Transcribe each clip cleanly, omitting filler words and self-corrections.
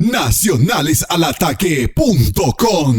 Nacionalesalataque.com.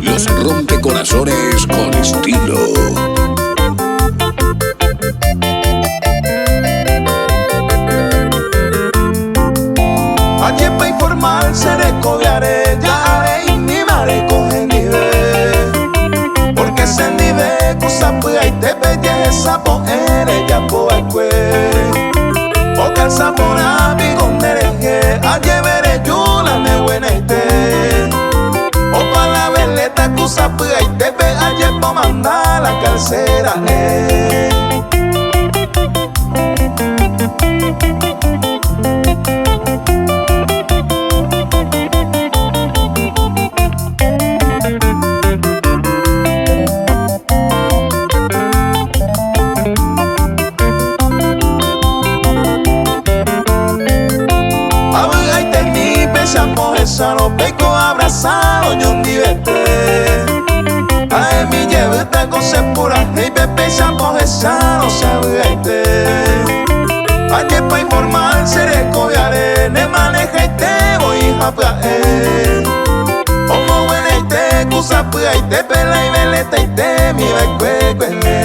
Los rompecorazones con estilo. Ayer pa' informar se recogiaré, ya haré y mi madre coge nivel. Porque se nivel, cosa pues y te pelle sapo eres ya po al cue. Porque el sapo nabi con nereje, ayer veré yo la me buena y te. O pa' la veleta, cosa pues y te pe ayer pa' mandar la calcera, Sano peco abrazado yo diverte. Ay mi llevita con sepura y pepe chapo sano sabe. Ayer pa' informar se recogiaré, ne maneja y te voy a plaer. Como buena y te cosa pues y te pela y veleta y te mi becuecuele.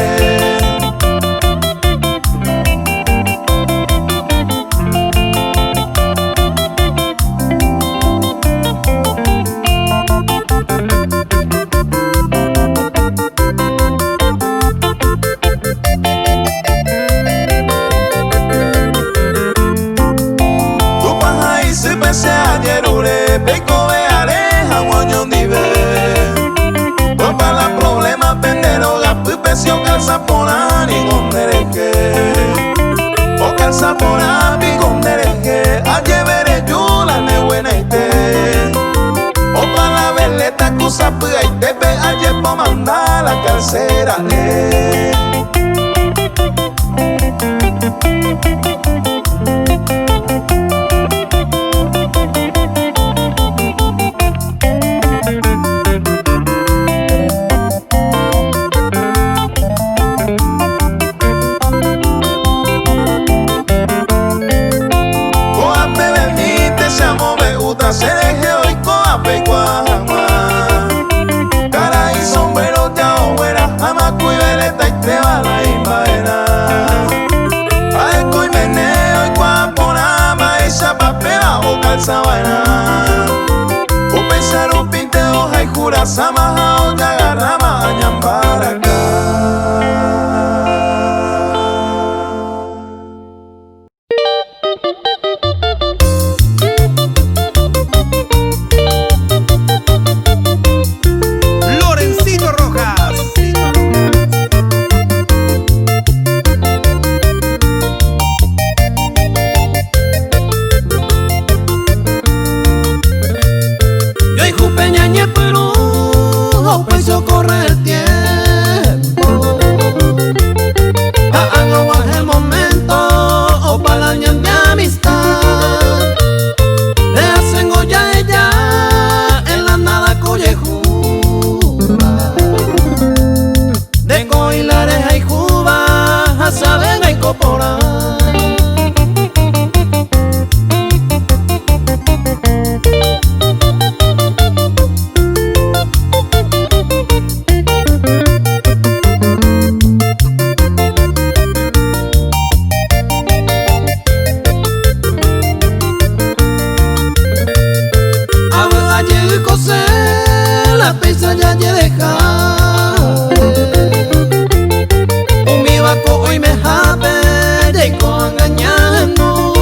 Peco de areja, guaño nivel. Pues para la problema pendero, la pipesio calza por ani con dereje. O calza por ami con dereje. Ayer veré yo la ne buena y te. O para la veleta cosa pues y te pe ayer pa' mandar la calcera, se deje hoy coa pecuá cara y sombrero ya obuera amacu y veleta y te va la imbaena aeco y meneo y coa ponama y chapapela o calza vaina o pensar un pinte hoja y jura samaja o ya agarrama añambaraca. Corre el tiempo, hago el momento, o para la de amistad. Le hacen olla ella en la nada collejura. De coilares y Cuba, saben a incorporar. La pizza ya te dejaré. Un mi vaco hoy me jabe de con engañando.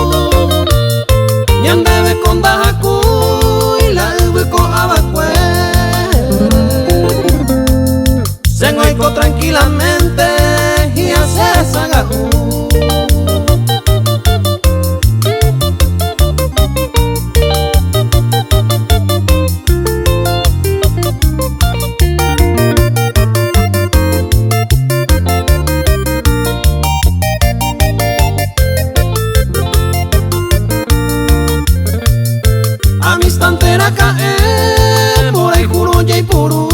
Y andebe con dajacu y la ube con abacue. Se engoico tranquilamente y hace sagajú. A mi estantera cae por ahí juro y purú.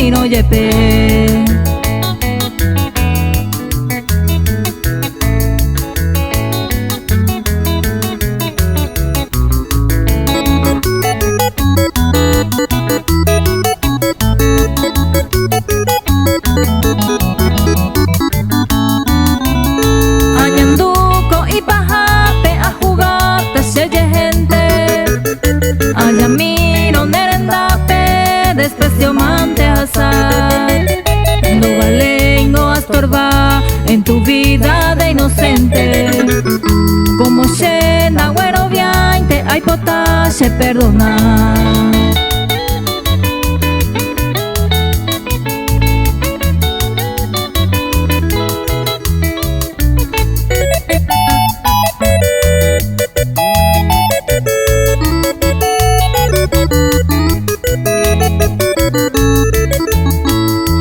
jumino yepe. Añanduco y pajate a jugar te selle gente. Ayamiro nerendate desprecio mante asar. No vale no estorba en tu vida de inocente. Como llena güero viante hay potaje perdonar.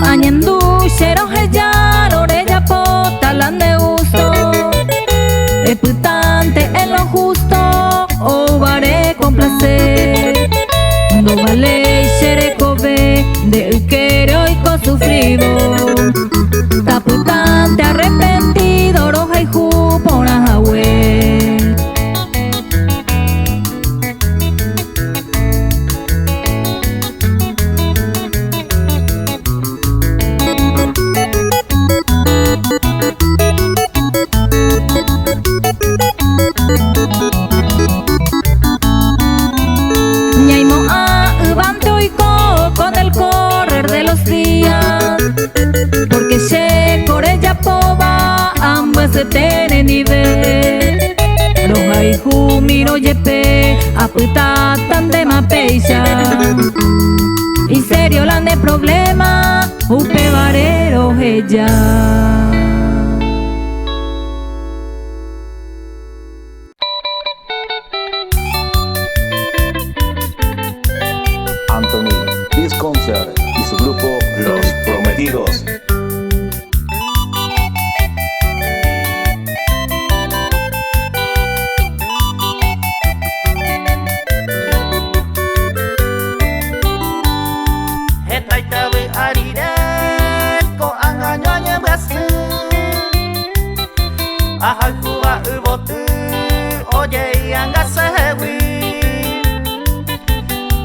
Añenduchero hellar orella pota de uso. Eputante en lo justo o varé con placer. No vale xerecobe del queroico sufrido. Taputante arrepentido roja y jupona jahue. Ñaimo a ubante oico con el correr de los días. Porque se corella poba ambos se tienen nivel. Roja y jumino yepe aputa tan de mapeisa. Y serio la de problema upe varero ella. Anthony Disconcert y su grupo Los Prometidos. Etaitabe arire ko angañoñe brasu. Ahalkuba ubotu oye angasewi.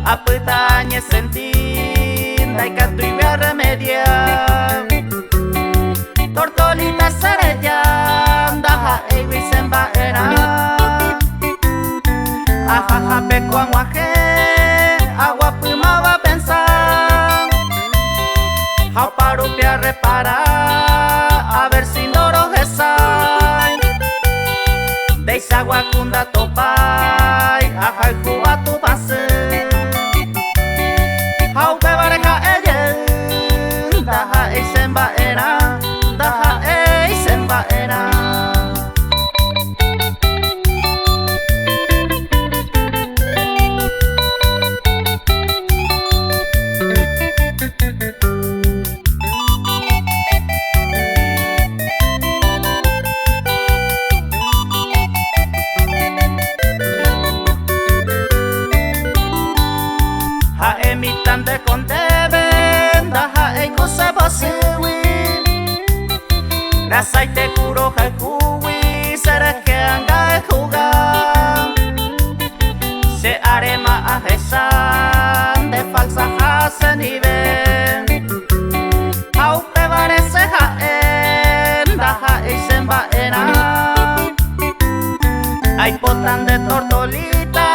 Apetañe sentir daikatu y me remedia. Tortolita serella daja ewi semba era. Ajaja peko anguaje agua puma va a pensar. How paro pia reparar a ver si no rojesai. Deisagua kunda topai ajal kuba tu pase. How bevareja ella daja eisemba era. Daja eisemba era. Ha emitan de conteben daja eiko se basiwi. Rasaite kuro jaikuwi sereje anga e jugar. Se arema a jesan de falsa jase nivel. Au te parece jaen daja eisemba era. Hay potan de tortolita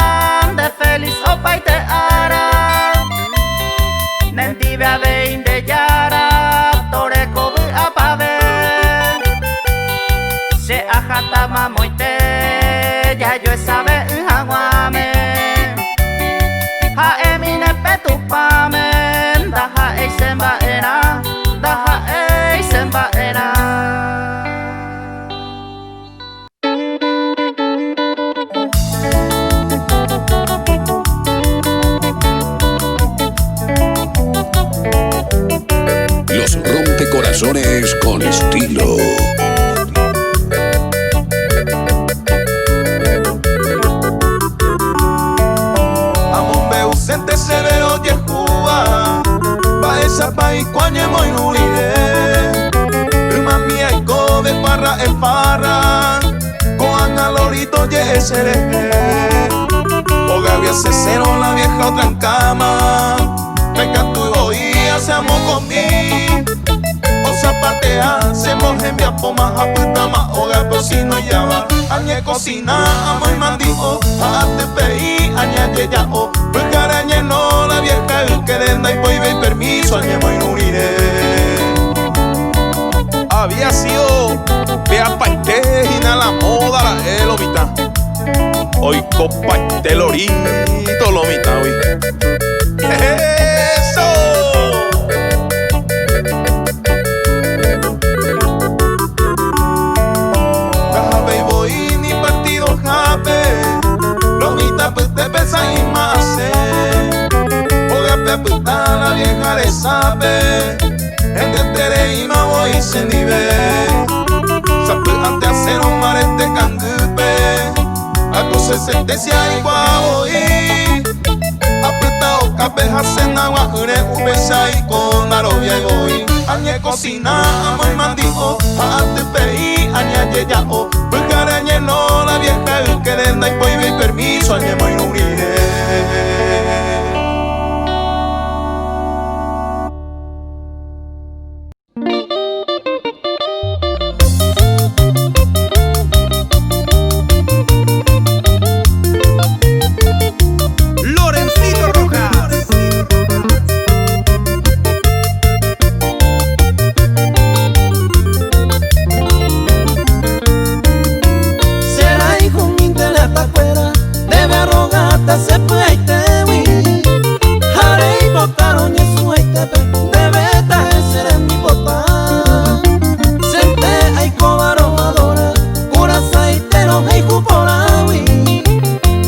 de feliz opa y te ara. Nentibe a vein de yara toreko bu apave. Se ajata mamoite ya yo sabe jaguame. Ha emine petupame daja eisemba era. Daja eisemba era. Los rompecorazones con estilo. Amumbe ausente se ve oye Cuba. Pa esa bai kuanye moi nurire mami ai ko de parra e parra con alorito ye esere oga había cesero la vieja otra en cama venga tú y hoy hacemos conmigo o zapatea hacemos en via poma a puta ma oga cocino ya va añe cocina amo y mandijo a te pei añe ya o porque arañe no la vieja el que denda y voy ve permiso añe moi nurire había sido vea paite y na la moda la elomita hoy copa telorito lomita hoy eso jabe y voy ni partido jabe lomita pues te pesa y más oiga te puta la vieja le sabe en que tere y ma voy se nive sabe antes hacer un marete cangupe a tu sentencia igual hoy apretado cabeza cena guajure upesa y con arobia y voy añe cocina amo y mandijo a te pei añe ya o porque arañe no la vieja el que denda y voy ve permiso añe moi nurire se puede te vi haré y botaron y su haite debe ser en mi bota sente ay cobaromadora curasa y te lo hay cupora vi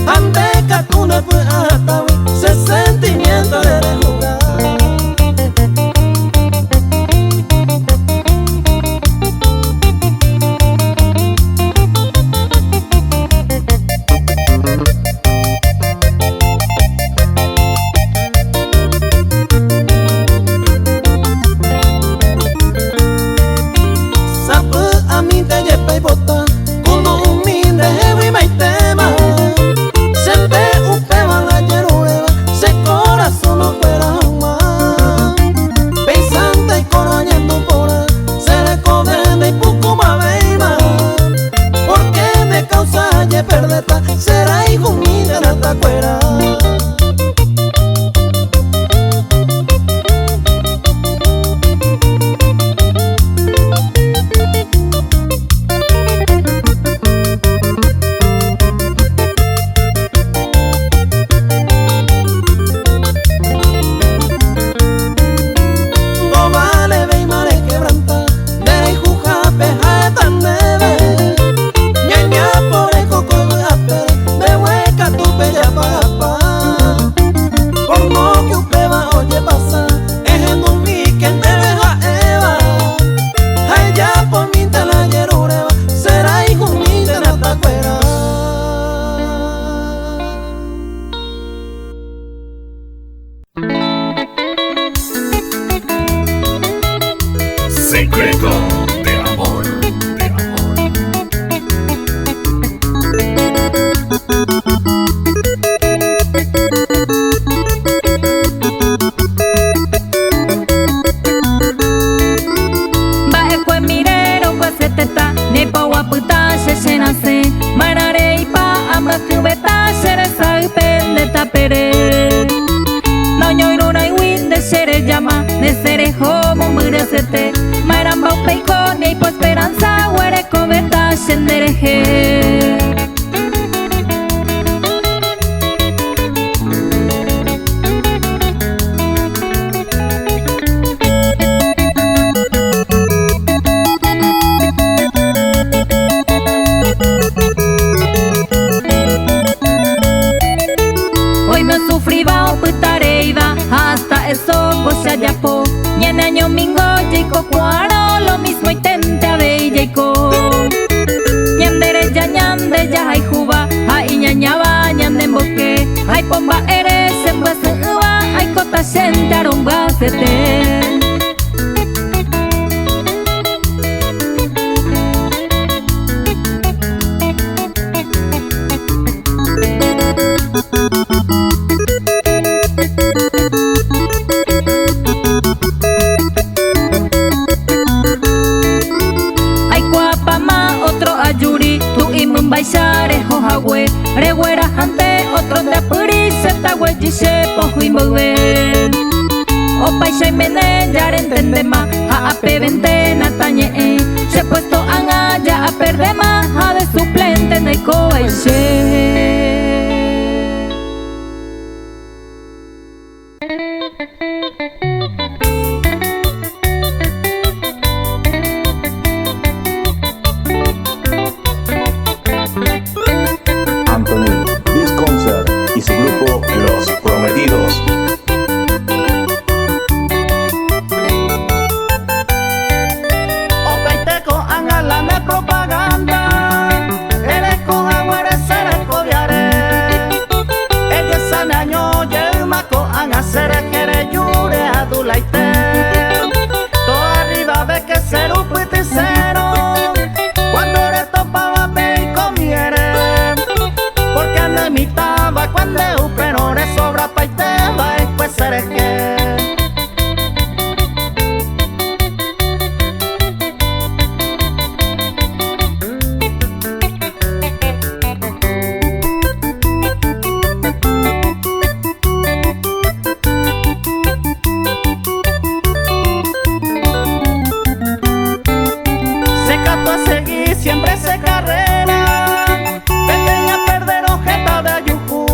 ande catuna fue hasta vi se sentimiento de jugar será hijo mío de la tacuera. Secreto de amor, de amor. Baekwe mirero pues se teta nepa waputa se nace marare y pa amba kubeta sere saipende tapere no ñoiruna y win de sere llama de sere homo muresete maramba peiko ni po esperanza huere cobeta sendereje hoy me sufriba oputareida hasta eso cosa ya po ñene año mingo jico cuaro lo mismo y tente a de jico ñandere ya ñande ya hay juba hay ñañaba ñande boque hay pomba eres en base hay cota sentaron basete Opaisha y mene ya entende más. A ventena tañe. Se puesto anga ya a perder más. A de suplente en el coaiche. Anthony Disconcert y su grupo Los Prometidos. Opaiteco angala me propaganda. Eres con agua, eres el cobiare. Ella sana año yelmaco anga sere kere yure adulaite. Todo arriba ve que ser un puiticero. Cuando eres topaba pe y comiere. Porque no imitaba cuando pero le sobra paiteba y pues seré que. Se cató a seguir, siempre se carrera. Pequeña perder ojeta de ayujú.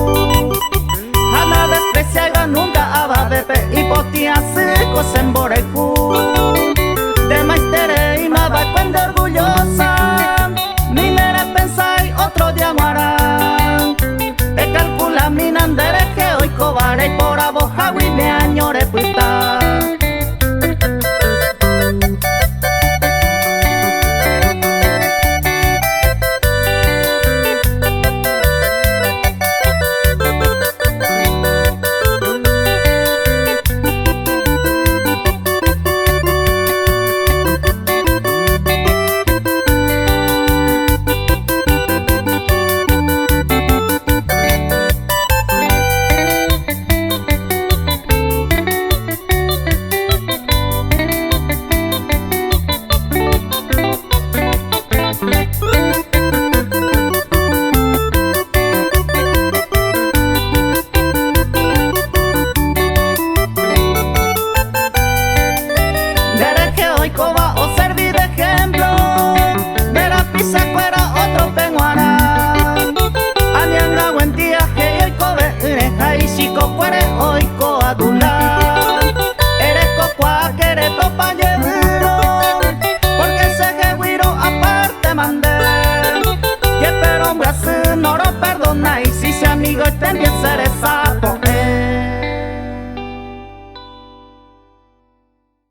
Ana despreciada nunca abadepe y potía secos en borecú. De maestere y maba cuando orgullosa. Minera pensáis otro día muarán. Te calcula mi nandere que hoy cobaré y por aboja y me añore puta. Veré que hoy coba o serví de ejemplo. Verá pisa cuera otro penguara. Anianga buen día que hoy cobe ureja y chico cuere hoy coadula. Eres cocua que eres topa llevero. Porque ese que guiro aparte mandé. Y espero un brazo no lo perdona y si se amigo y también seré sapo.